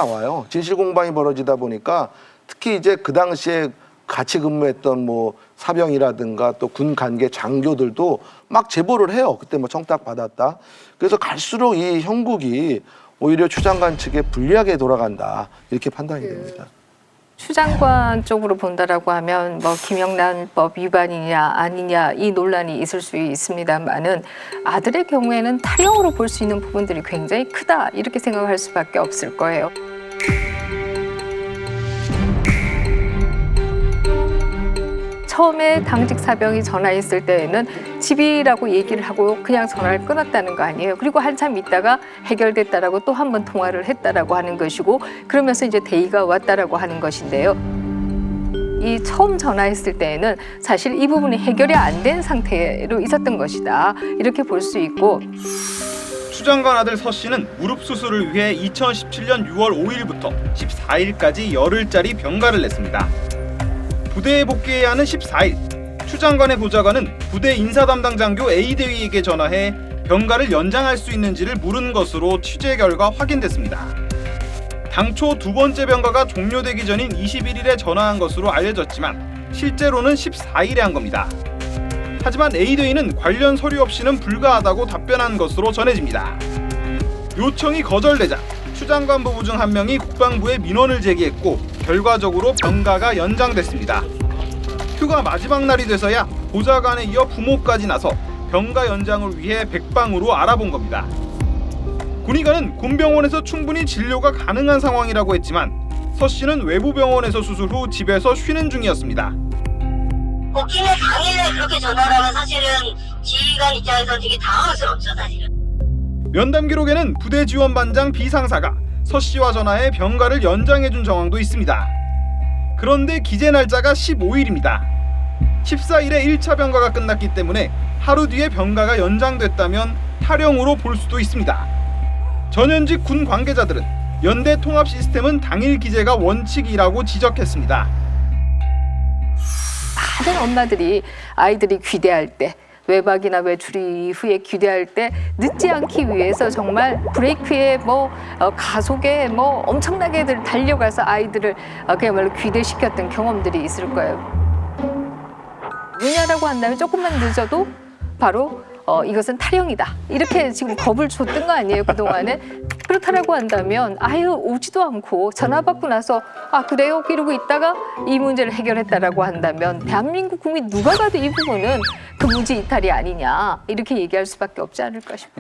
나와요. 진실 공방이 벌어지다 보니까 특히 이제 그 당시에 같이 근무했던 뭐 사병이라든가 또 군 관계 장교들도 막 제보를 해요. 그때 뭐 청탁 받았다. 그래서 갈수록 이 형국이 오히려 추 장관 측에 불리하게 돌아간다. 이렇게 판단이 됩니다. 추 장관 쪽으로 본다라고 하면 뭐 김영란법 위반이냐 아니냐 이 논란이 있을 수 있습니다만은 아들의 경우에는 탈영으로 볼 수 있는 부분들이 굉장히 크다 이렇게 생각할 수밖에 없을 거예요. 처음에 당직 사병이 전화했을 때에는 집이라고 얘기를 하고 그냥 전화를 끊었다는 거 아니에요. 그리고 한참 있다가 해결됐다라고 또 한 번 통화를 했다라고 하는 것이고 그러면서 이제 대의가 왔다라고 하는 것인데요. 이 처음 전화했을 때에는 사실 이 부분이 해결이 안 된 상태로 있었던 것이다. 이렇게 볼 수 있고 추 장관 아들 서 씨는 무릎 수술을 위해 2017년 6월 5일부터 14일까지 열흘짜리 병가를 냈습니다. 부대에 복귀해야 하는 14일, 추 장관의 보좌관은 부대 인사 담당 장교 A 대위에게 전화해 병가를 연장할 수 있는지를 물은 것으로 취재 결과 확인됐습니다. 당초 두 번째 병가가 종료되기 전인 21일에 전화한 것으로 알려졌지만 실제로는 14일에 한 겁니다. 하지만 A 대위는 관련 서류 없이는 불가하다고 답변한 것으로 전해집니다. 요청이 거절되자 추 장관 부부 중 한 명이 국방부에 민원을 제기했고 결과적으로 병가가 연장됐습니다. 휴가 마지막 날이 돼서야 보좌관에 이어 부모까지 나서 병가 연장을 위해 백방으로 알아본 겁니다. 군의관은 군병원에서 충분히 진료가 가능한 상황이라고 했지만 서 씨는 외부 병원에서 수술 후 집에서 쉬는 중이었습니다. 복귀는 당일에 그렇게 전화를 하면 사실은 지휘관 입장에서 되게 당황스럽죠, 사실은. 면담 기록에는 부대 지원반장 비상사가 서 씨와 전화해 병가를 연장해준 정황도 있습니다. 그런데 기재 날짜가 15일입니다. 14일에 1차 병가가 끝났기 때문에 하루 뒤에 병가가 연장됐다면 탈영으로 볼 수도 있습니다. 전현직 군 관계자들은 연대 통합 시스템은 당일 기재가 원칙이라고 지적했습니다. 많은 엄마들이 아이들이 귀대할 때 외박이나 외출 이후에 귀대할 때 늦지 않기 위해서 정말 브레이크에 가속에 엄청나게 달려가서 아이들을 그야말로 귀대시켰던 경험들이 있을 거예요. 왜냐라고 한다면 조금만 늦어도 바로 이것은 탈영이다. 이렇게 지금 겁을 줬던 거 아니에요, 그동안에? 그렇다라고 한다면 아유 오지도 않고 전화 받고 나서 아 그래요? 이러고 있다가 이 문제를 해결했다라고 한다면 대한민국 국민 누가 봐도 이 부분은 그 무지 이탈이 아니냐 이렇게 얘기할 수밖에 없지 않을까 싶어요.